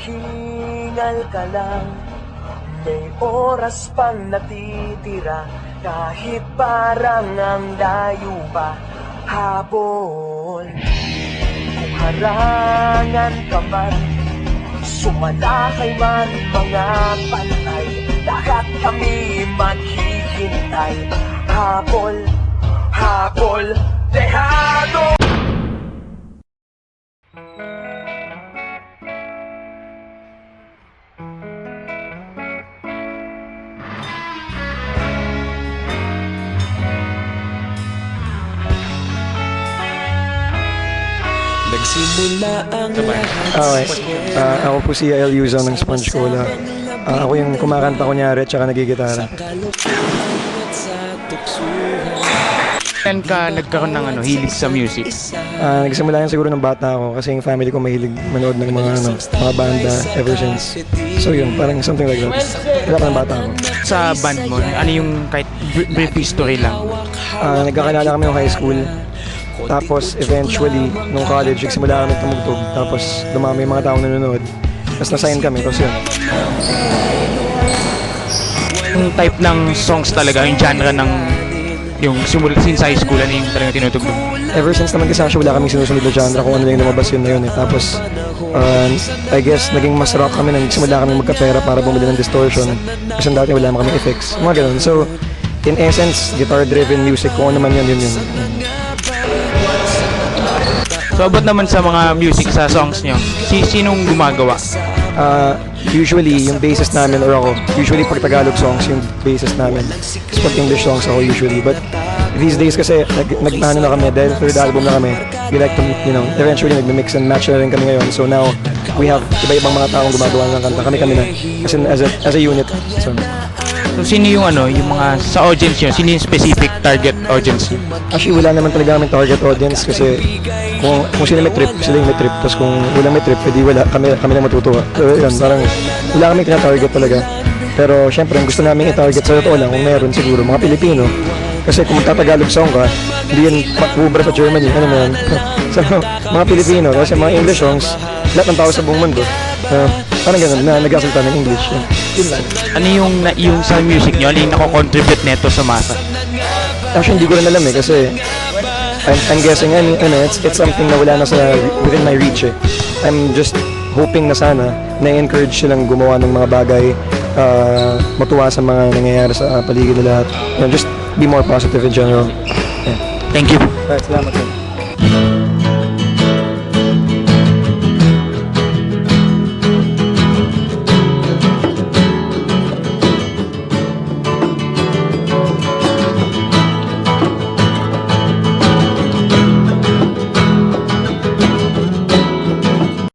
Maghingal ka lang, may oras pang natitira. Kahit parang ang layo pa, habol. Kung harangan ka man, sumalakay man mga pantay, lahat kami maghihintay. Habol, habol, dehado. Nagsimula ang lahat. Okay. Ako po si Yael Yuzon ng Sponge Cola. Ako yung kumakanta kunyari at saka nagigitara. Saan ka nagkaroon ng hilig sa music? Nagsimula yan siguro ng bata ako kasi yung family ko mahilig manood ng mga banda ever since. So yun, parang something like that. Wala pa ng bata ako. Sa band mo, ano yung kahit brief history lang? Nagkakilala kami ng high school. Tapos eventually, nung college, nagsimula kami tumugtog. Tapos dumami yung mga taong nanonood. Tapos nasign kami, tapos yun. Yung type ng songs talaga, yung genre ng yung simulat since high school, ano yung talagang tinutugtog? Ever since naman kasi actually wala kaming sinusunod na genre kung ano lang yung lumabas yun na yun eh. Tapos, I guess, naging mas rock kami nang nagsimula kami magkapera para bumili ng distortion. Kasi dati wala naman kami effects. Mga ganun. So, in essence, guitar-driven music, kung ano man yun. So, abot naman sa mga music sa songs nyo, sinong gumagawa? Usually, yung bassist namin or ako, usually pag Tagalog songs, yung bassist namin. Tapos pag English songs ako usually. But these days kasi, nagpaano na kami, dahil third album na kami, we like to, eventually nag-mix and match na rin kami ngayon. So now, we have iba-ibang mga taong gumagawa ng kanta. Kami na, as a unit. So, sino yung yung mga sa audience nyo? Sino yung specific target audience nyo? Actually, wala naman talaga kami target audience kasi kung sila may trip, sila yung may trip. Tapos kung wala may trip, edi wala, kami lang matutuwa. So yun, parang wala kami tina-target talaga. Pero syempre, gusto namin i-target sa totoo lang, kung meron siguro, mga Pilipino. Kasi kung magtatagalog song ka, hindi yun ubra sa Germany, ano mo yun. So, mga Pilipino, kasi mga English songs, lahat ng tao sa buong mundo. Parang ganun, nag-asalta ng English. Yun lang. Ano yung sa music nyo? Ano yung nako-contribute neto sa masa? Actually, hindi ko rin alam eh, kasi I'm guessing, it's something na wala na within my reach eh. I'm just hoping na sana na-encourage silang gumawa ng mga bagay, matuwa sa mga nangyayari sa paligid nila. Just be more positive in general. Yeah. Thank you. Salamat.